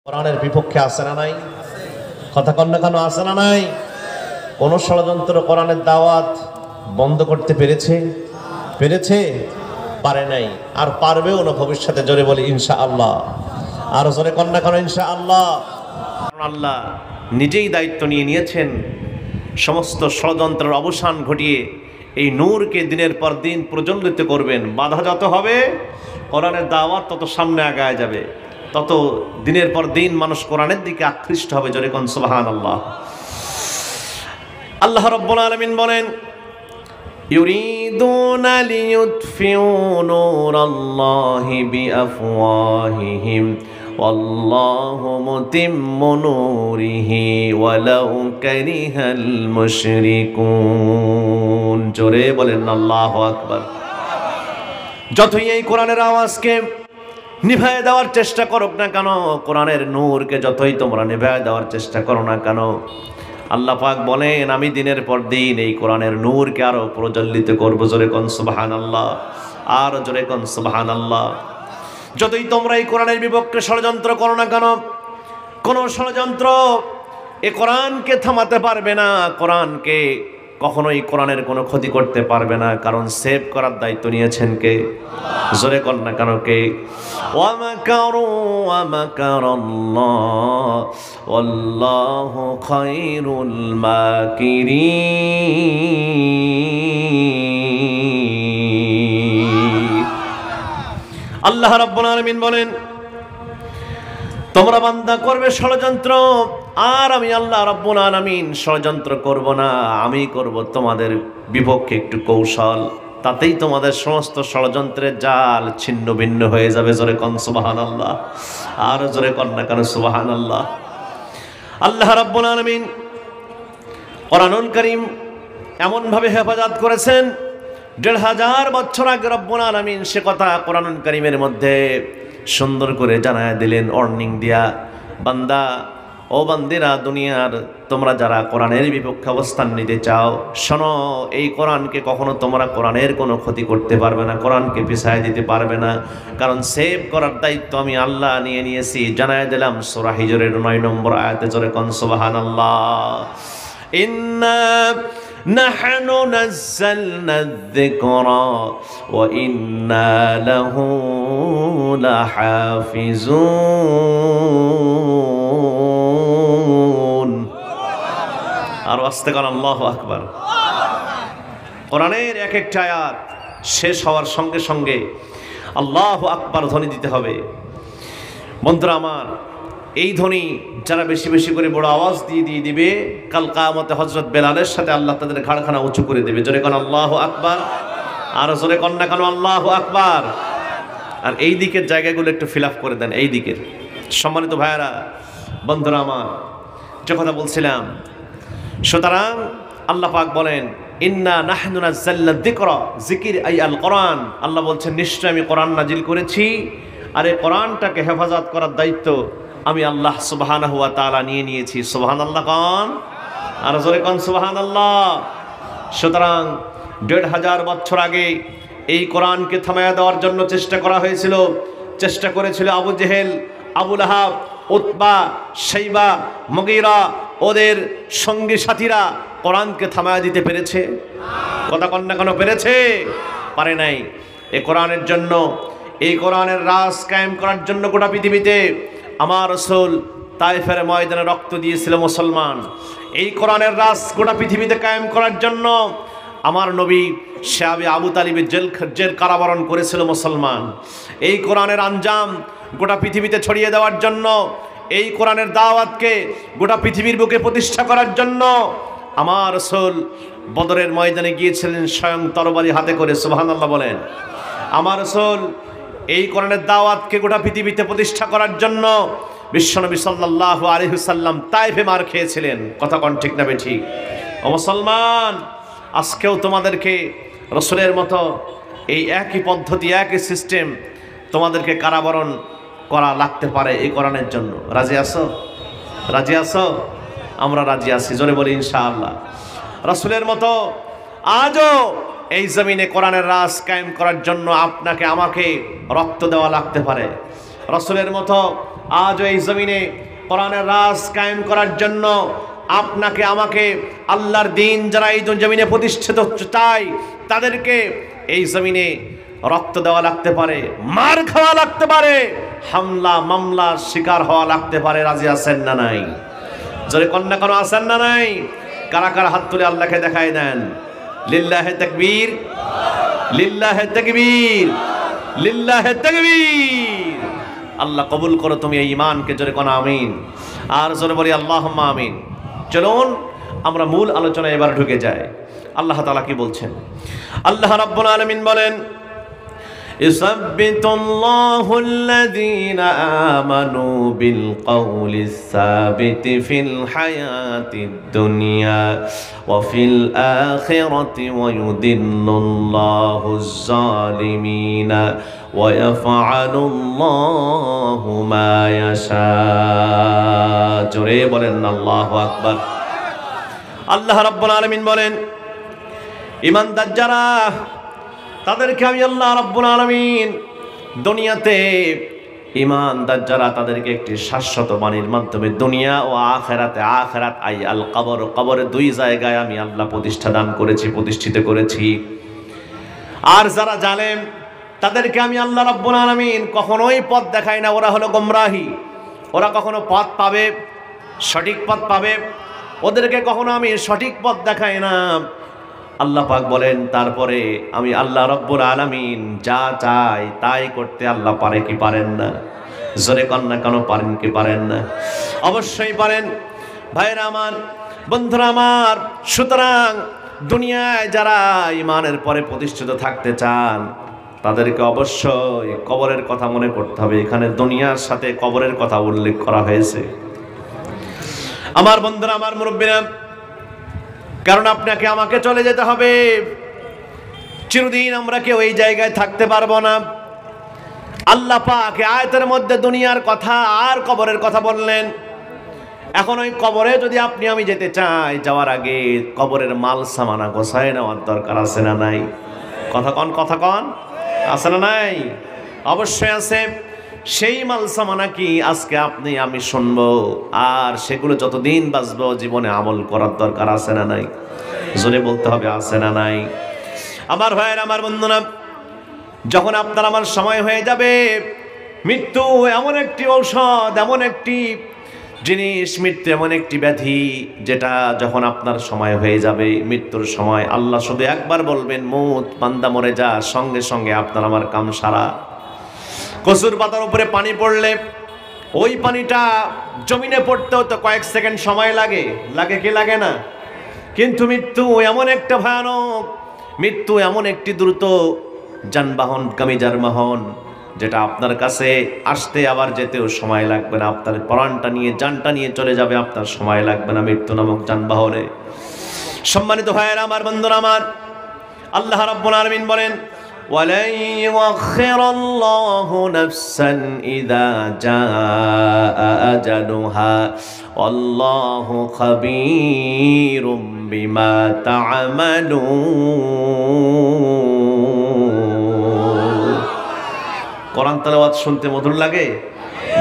কোরআনের বিপক্ষে আছে না নাই? কথা কন না কেন, আছে না নাই? কোন ষড়যন্ত্র কোরআনের দাওয়াত বন্ধ করতে পেরেছে? পারে নাই, আর পারবেও না ভবিষ্যতে। জোরে বলি ইনশাআল্লাহ। আর জোরে কন না কেন ইনশাআল্লাহ। আল্লাহ নিজেই দায়িত্ব নিয়ে নিয়েছেন সমস্ত ষড়যন্ত্রের অবসান ঘটিয়ে এই নূরকে দিনের পর দিন প্রজ্বলিত করবেন। বাধা যত হবে কোরআনের দাওয়াত তত সামনে আগায় যাবে, তত দিনের পর দিন মানুষ কোরআনের দিকে আকৃষ্ট হবে। জোরে কোন সুবহানাল্লাহ। আল্লাহ রাব্বুল আলামিন বলেন, ইউরিদুনা লিইউতফিউ নূরাল্লাহি বিআফওয়াহিহিম ওয়াল্লাহু মুতিম্মু নূরিহি ওয়ালাউ কারিহাল মুশরিকুন। জোরে বলেন আল্লাহু আকবার। যতই এই কোরআনের আওয়াজকে নিভায়ে দেওয়ার চেষ্টা করো না কেন, কোরআনের নূরকে যতই তোমরা নিভায়ে দেওয়ার চেষ্টা করো না কেন, আল্লাহ পাক বলেন আমি দিনের পর দিন এই কোরআনের নূরকে আরো প্রজ্বলিত করব। জোরে কোন সুবহানাল্লাহ, আর জোরে কোন সুবহানাল্লাহ। যতই তোমরা এই কোরআনের বিপক্ষে ষড়যন্ত্র করো না কেন, কোন ষড়যন্ত্র এই কোরআনকে থামাতে পারবে না, কোরআনকে কখনোই কোরআনের কোনো ক্ষতি করতে পারবে না। কারণ সেভ করার দায়িত্ব নিয়েছেন কে? জোরে কর না কেন কে? ওয়া মাকারু ওয়া মাকারাল্লাহ ওয়াল্লাহু খায়রুল মাকিরিন। আল্লাহ রাব্বুল আলামিন বলেন, তোমরা বান্দা করবে ষড়যন্ত্র, আর আমি আল্লাহ রাব্বুল আলামিন ষড়যন্ত্র করব না, আমি করব তোমাদের বিপক্ষে একটু কৌশল, তাতেই তোমাদের সমস্ত ষড়যন্ত্রের জাল ছিন্ন ভিন্ন হয়ে যাবে। জোরে কোন সুবহানাল্লাহ, আর জোরে কোন না কেন সুবহানাল্লাহ। আল্লাহ রাব্বুল আলামিন কোরআনুল কারীম এমন ভাবে হেফাজত করেছেন, ১৫০০ বছর আগে রব্বুল আলামিন সে কথা কোরআনুল কারীমের মধ্যে সুন্দর করে জানায় দিলেন, ওয়ার্নিং দিয়া, বান্দা ও বান্দিরা, দুনিয়ার তোমরা যারা কোরআনের বিপক্ষে অবস্থান নিতে চাও, শোনো, এই কোরআনকে কখনো তোমরা কোরআনের কোনো ক্ষতি করতে পারবে না, কোরআনকে পিছায় দিতে পারবে না। কারণ সেভ করার দায়িত্ব আমি আল্লাহ নিয়ে নিয়েছি। জানায় দিলাম সূরা হিজরের ৯ নম্বর আয়াতে। জোরে কোন সুবহানাল্লাহ। ইন্না নাহনু নাযালনা যিকরা ওয়া ইন্না লাহু লাহাফিজুন। আর আস্তে কোন আল্লাহু আকবার। কোরআনের এক একটা আয়াত শেষ হওয়ার সঙ্গে সঙ্গে আল্লাহু আকবার ধ্বনি দিতে হবে। বন্ধুরা আমার, এই ধ্বনি যারা বেশি বেশি করে বড় আওয়াজ দিয়ে দিবে, কাল কিয়ামতে হযরত বেলালের সাথে আল্লাহ তাদের ঘাড়খানা উঁচু করে দেবে। জোরে কোন আল্লাহু আকবার, আর জোরে কোন না কেন আল্লাহু আকবার। আর এই দিকের জায়গাগুলো একটু ফিল আপ করে দেন, এই দিকের। সম্মানিত ভাইয়েরা, বন্ধুরা আমার, যে কথা বলছিলাম, সুতরাং আল্লাহ পাক বলেন, ইন্না নাহনু নাযালনা যিকরা, জিকির আই আল কোরআন। আল্লাহ বলছেন নিশ্চয় আমি কোরআন নাজিল করেছি, আর এই কোরআনটাকে হেফাজত করার দায়িত্ব আমি আল্লাহ সুবহানাহু ওয়া তাআলা নিয়ে নিয়েছি। সুবহানাল্লাহ কোন, আর জোরে কোন সুবহানাল্লাহ। সুতরাং ১৫০০ বছর আগে এই কোরআনকে থামায়া দেওয়ার জন্য চেষ্টা করা হয়েছিল। চেষ্টা করেছিল আবু জেহেল, আবু লাহাব, উতবা, শাইবা, মুগীরা, ওদের সঙ্গী সাথীরা কোরআনকে থামায়া দিতে পেরেছে? কথা কন না কেন, পেরেছে? পারে নাই। এই কোরআনের জন্য, এই কোরআনের রাজ কায়েম করার জন্য গোটা পৃথিবীতে আমার রাসূল তায়েফের ময়দানে রক্ত দিয়েছিল মুসলমান। এই কোরআনের রাজ গোটা পৃথিবীতে কায়েম করার জন্য আমার নবী সাহাবী আবু তালিবের জেল কারাবরণ করেছিল মুসলমান। এই কোরআনের আঞ্জাম গোটা পৃথিবীতে ছড়িয়ে দেওয়ার জন্য, এই কোরআনের দাওয়াতকে গোটা পৃথিবীর বুকে প্রতিষ্ঠা করার জন্য আমার রাসূল বদরের ময়দানে গিয়েছিলেন স্বয়ং তরবারি হাতে করে। সুবহানাল্লাহ বলেন। আমার রাসূল এই কোরআনের দাওয়াতকে গোটা পৃথিবীতে প্রতিষ্ঠা করার জন্য বিশ্বনবী সাল্লাল্লাহু আলাইহি ওয়াসাল্লাম তায়েফে মার খেয়েছিলেন। কথা কোন ঠিক না বেঠিক? ও মুসলমান, আজকেও তোমাদেরকে রাসূলের মতো এই একই পদ্ধতি, একই সিস্টেম তোমাদেরকে কারাবরণ করা লাগতে পারে এই কোরআনের জন্য। রাজি আছো? রাজি আছো? আমরা রাজি আছি। জোরে বলি ইনশাআল্লাহ। রাসূলের মতো আজও এই জমিনে কোরআনের রাজ কায়েম করার জন্য আপনাকে আমাকে রক্ত দেওয়া লাগতে পারে। রাসূলের মতো আজ এই জমিনে কোরআনের রাজ কায়েম করার জন্য আপনাকে আমাকে আল্লাহর দিন যারা এই জমিনে প্রতিষ্ঠিত চায় তাদেরকে এই জমিনে রক্ত দেওয়া লাগতে পারে, মার খাওয়া লাগতে পারে, হামলা মামলার শিকার হওয়া লাগতে পারে। রাজি আছেন না নাই? জোরে কন্যা কোনো আছেন না নাই? কারা কারা হাত তুলে আল্লাহকে দেখায় দেন? লিল্লাহে তাকবীর, লিল্লাহে তাকবীর, লিল্লাহে তাকবীর। আল্লাহ কবুল করো তুমি এই ঈমানকে, জোরে কোন আমিন। আর জোরে বলি আল্লাহুম্মা আমিন। চলুন আমরা মূল আলোচনায় এবার ঢুকে যাই। আল্লাহ তাআলা কি বলছেন? আল্লাহ রাব্বুল আলামিন বলেন, ইসাব্বিতুল্লাহু আল্লাযীনা আমানু বিল কওলিস সাবিতি ফিল হায়াতিদ দুনিয়া ওয়া ফিল আখিরাতি ওয়া ইউদিল্লুল্লাহুজ জালিমিনা ওয়া ইয়াফআলুল্লাহু মা ইয়াশা। জোরে বলেন আল্লাহু আকবার। আল্লাহ রাব্বুল আলামিন বলেন, ঈমানদার যারা তাদেরকে আমি আল্লাহ রাব্বুল আলামিন দুনিয়াতে, ঈমানদার যারা তাদেরকে একটি শাশ্বত বাণীর মাধ্যমে দুনিয়া ও আখিরাতে, আখিরাত আই আল কবর, কবরে দুই জায়গায় আমি আল্লাহ প্রতিষ্ঠা দান করেছি, প্রতিষ্ঠিত করেছি। আর যারা জালেম তাদেরকে আমি আল্লাহ রাব্বুল আলামিন কখনোই পথ দেখাই না। ওরা হলো গোমরাহি, ওরা কখনো পথ পাবে, সঠিক পথ পাবে, ওদেরকে কখনো আমি সঠিক পথ দেখাই না। আল্লাহ পাক বলেন, তারপরে আমি আল্লাহ রাব্বুল আলামিন যা চাই তাই করতে আল্লাহ পারে কি পারেন না? জোরে কন্যা কেন পারেন কি পারেন না? অবশ্যই পারেন। ভাইরা আমার, বন্ধুরা আমার, সুতরাং দুনিয়ায় যারা ঈমানের পরে প্রতিষ্ঠিত থাকতে চান তাদেরকে অবশ্যই কবরের কথা মনে করতে হবে। এখানে দুনিয়ার সাথে কবরের কথা উল্লেখ করা হয়েছে। আমার বন্ধুরা, আমার মুরব্বীরা, কারণ আপনাকে আমাকে চলে যেতে হবে। চিরদিন আমরা কেউ এই জায়গায় থাকতে পারবো না। আল্লাহ পাক আয়াতের মধ্যে দুনিয়ার কথা আর কবরের কথা বললেন। এখন ওই কবরে যদি আপনি আমি যেতে চাই, যাওয়ার আগে কবরের মাল সামানা গোছায় নেওয়ার দরকার আছে না নাই? কথা কন, কথা কন, আছে না নাই? অবশ্যই আছে। সেই মাল সামানা কি আজকে আপনি আমি শুনবো, আর সেগুলো যতদিন বাঁচবো জীবনে আমল করার দরকার আছে না নাই? জোরে বলতে হবে, আছে না নাই? আমার ভাইয়ের, আমার বন্ধুরা, যখন আপনার আমার সময় হয়ে যাবে, মৃত্যু এমন একটি ঔষধ, এমন একটি জিনিস, মৃত্যু এমন একটি ব্যাধি যেটা যখন আপনার সময় হয়ে যাবে, মৃত্যুর সময় আল্লাহ শুধু একবার বলবেন, মুত বান্দা মরে যা, সঙ্গে সঙ্গে আপনার আমার কাম সারা। কচুর পাতার উপরে পানি পড়লে ওই পানিটা জমিনে পড়তেও তো কয়েক সেকেন্ড সময় লাগে, লাগে কি লাগে না? কিন্তু মৃত্যু এমন একটা ভয়ানক, মৃত্যু এমন একটি দ্রুত যানবাহনগামী যানবাহন যেটা আপনার কাছে আসতে আবার যেতেও সময় লাগবে না। আপনার প্রাণটা নিয়ে, জানটা নিয়ে চলে যাবে, আপনার সময় লাগবে না মৃত্যু নামক যানবাহনে। সম্মানিত ভাইয়েরা আমার, বন্ধুরা আমার, আল্লাহ রাব্বুল আলামিন বলেন, وَلَن يُؤَخِّرَ اللَّهُ نَفْسًا إِذَا جَاءَ أَجَلُهَا وَاللَّهُ خَبِيرٌ بِمَا تَعْمَلُونَ। কোরআন তেলাওয়াত শুনতে মধুর লাগে,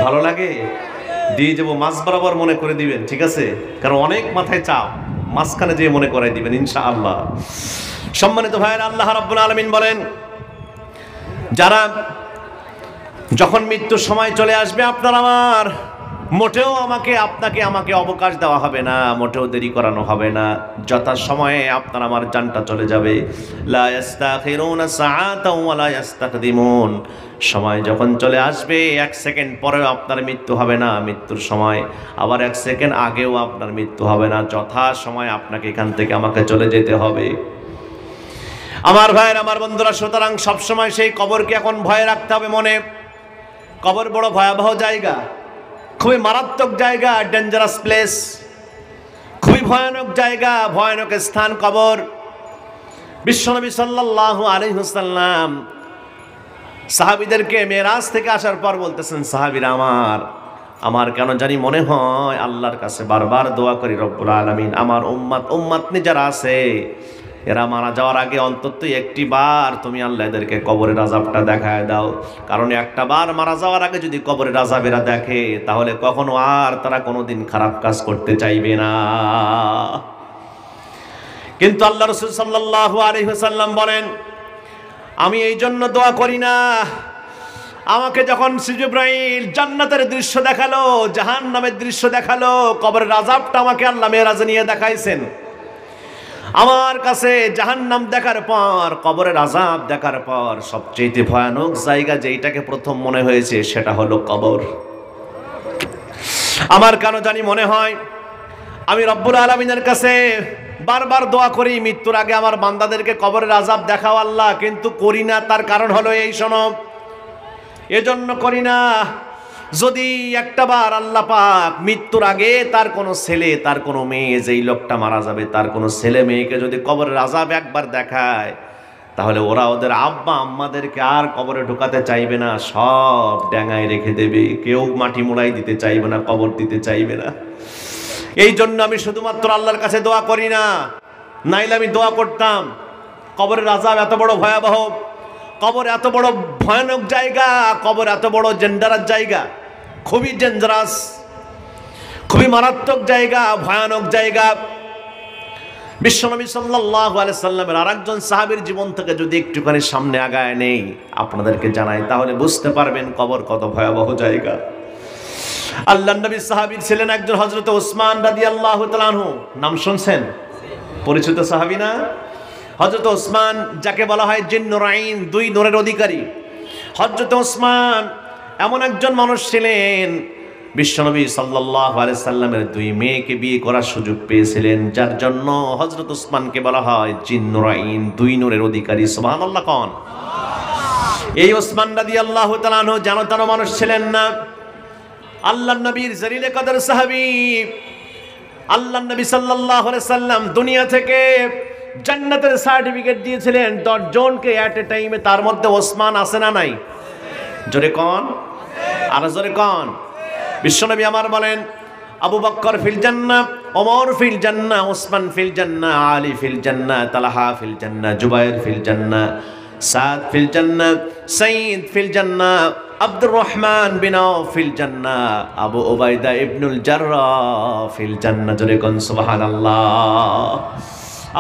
ভালো লাগে? দিয়ে যাবো মাছ বরাবর মনে করে দিবেন, ঠিক আছে? কারণ অনেক মাথায় চাপ, মাঝখানে যেয়ে মনে করাই দিবেন ইনশাআল্লাহ। সম্মানিত ভাইয়েরা, আল্লাহ রাব্বুল আলামিন বলেন, যারা যখন মৃত্যুর সময় চলে আসবে, আপনার আমার মোটেও আপনাকে আমাকে অবকাশ দেওয়া হবে না, মোটেও দেরি করানো হবে না। যথা সময়ে আপনার আমার জানটা চলে যাবে। লা ইস্তাখিরুনা সাআতাও ওয়া লা ইস্তাকদিমুন। সময় যখন চলে আসবে, এক সেকেন্ড পরেও আপনার মৃত্যু হবে না মৃত্যুর সময়, আবার এক সেকেন্ড আগেও আপনার মৃত্যু হবে না। যথা সময় আপনাকে এখান থেকে আমাকে চলে যেতে হবে। আমার ভাইয়ের, আমার বন্ধুরা, সুতরাং সবসময় সেই কবরকে এখন ভয় রাখতে হবে মনে। কবর বড় ভয়াবহ জায়গা, খুবই মারাত্মক জায়গা, ডেঞ্জারাস প্লেস, খুবই ভয়ানক জায়গা, ভয়ানক স্থান কবর। বিশ্বনবী সাল্লাল্লাহু আলাইহি ওয়াসাল্লাম সাহাবীদেরকে মেরাজ থেকে আসার পর বলতেছেন, সাহাবীরা আমার কেন জানি মনে হয় আল্লাহর কাছে বারবার দোয়া করি, রব্বুল আলামিন আমার উম্মত যারা আছে এরা মারা যাওয়ার আগে অন্তত একটি বার তুমি আল্লাহ এদেরকে কবরের আযাবটা দেখায় দাও, কারণ একটা বার মারা যাওয়ার আগে যদি কবরের আযাব এরা দেখে তাহলে কখনো আর তারা কোনোদিন খারাপ কাজ করতে চাইবে না। কিন্তু আল্লাহ রাসূল সাল্লাল্লাহু আলাইহি ওয়াসাল্লাম বলেন, আমি এই জন্য দোয়া করি না, আমাকে যখন জিবরাইল জান্নাতের দৃশ্য দেখালো, জাহান্নামের দৃশ্য দেখালো, কবরের আযাবটা আমাকে আল্লাহ মেরাজে নিয়ে দেখাইছেন, আমার কাছে জাহান্নাম দেখার পর, কবরের আযাব দেখার পর সবচেয়ে ভয়ানক জায়গা যেটাকে প্রথম মনে হয়েছে সেটা হলো কবর। আমার কেন জানি মনে হয় আমি রব্বুল আলামিনের কাছে বারবার দোয়া করি, মৃত্যুর আগে আমার বান্দাদেরকে কবরের আযাব দেখাও আল্লাহ, কিন্তু করি না। তার কারণ হলো এই, শোনো, এজন্য করি না, যদি একটা বার আল্লাহ পাক মৃত্যুর আগে তার কোনো ছেলে, তার কোনো মেয়ে, যেই লোকটা মারা যাবে তার কোনো ছেলে মেয়েকে যদি কবরের আযাব একবার দেখায়, তাহলে ওরা ওদের আব্বা আম্মাদেরকে আর কবরে ঢোকাতে চাইবে না, সব ড্যাঙায় রেখে দেবে, কেউ মাটি মোড়াই দিতে চাইবে না, কবর দিতে চাইবে না। এই জন্য আমি শুধুমাত্র আল্লাহর কাছে দোয়া করি না, নাইলে আমি দোয়া করতাম কবরের আযাব এত বড় ভয়াবহ, কবর এত বড় ভয়ানক জায়গা, কবর এত বড় ডেঞ্জারাস জায়গা, খুবই ডেঞ্জারাস, খুবই মারাত্মক জায়গা, ভয়ানক জায়গা। বিশ্বনবী সাল্লাল্লাহু আলাইহি সাল্লামের আরেকজন সাহাবীর জীবন থেকে যদি একটুখানি সামনে আগায় নেই আপনাদেরকে জানাই, তাহলে বুঝতে পারবেন কবর কত ভয়াবহ জায়গা। আল্লাহর নবী সাহাবী ছিলেন একজন হযরত ওসমান রাদিয়াল্লাহু তাআলা আনহু, নাম শুনছেন? পরিচিত সাহাবী না? হযরত ওসমান, যাকে বলা হয় জিন্নুরাইন, দুই নূরের অধিকারী। হযরত ওসমান এমন একজন মানুষ ছিলেন, বিশ্বনবী সাল্লাল্লাহু আলাইহি সাল্লামের দুই মেয়েকে বিয়ে করার সুযোগ পেয়েছিলেন, যার জন্য হযরত ওসমানকে বলা হয় জিন্নুরাইন, দুই নূরের অধিকারী। সুবহানাল্লাহ কোন? এই ওসমান রাদিয়াল্লাহু তাআলা আনহু জানো মানুষ ছিলেন না, আল্লাহর নবীর জলিলে কদর সাহাবী। আল্লাহর নবী সাল্লাল্লাহু আলাইহি সাল্লাম দুনিয়া থেকে জান্নাতের সার্টিফিকেট দিয়েছিলেন 10 জনকে এট এ টাইমে, তার মধ্যে ওসমান আছে না নাই? জোরে কোন? আর জোরে কোন? বিশ্বনবী আমার বলেন, আবু বকর ফিল জান্নাহ, ওমর ফিল জান্নাহ, ওসমান ফিল জান্নাহ, আলী ফিল জান্নাহ, তালহা ফিল জান্নাহ, জুবাইর ফিল জান্নাহ, সাদ ফিল জান্নাহ, সাঈদ ফিল জান্নাহ, আব্দুর রহমান বিন আওফ ফিল জান্নাহ, আবু উবাইদা ইবনুল জাররাহ ফিল জান্নাহ। জোরে কোন সুবহানাল্লাহ।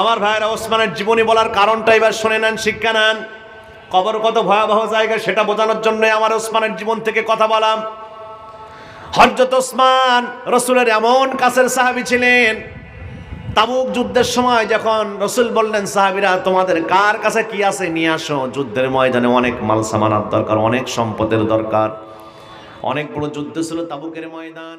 আমার ভাইরা, ওসমানের জীবনী বলার কারণটা এবার শুনে নেন, শিক্ষা নেন। কবর কত ভয়াবহ জায়গা সেটা বোঝানোর জন্য আমার ওসমানের জীবন থেকে কথা বলাম। হযরত ওসমান রাসূলের এমন কাছের সাহাবী ছিলেন, তাবুক যুদ্ধের সময় যখন রাসূল বললেন, সাহাবীরা তোমাদের কার কাছে কি আছে নিয়ে আসো, যুদ্ধের ময়দানে অনেক মাল সামানার দরকার, অনেক সম্পদের দরকার, অনেক বড় যুদ্ধ ছিল তাবুকের ময়দান।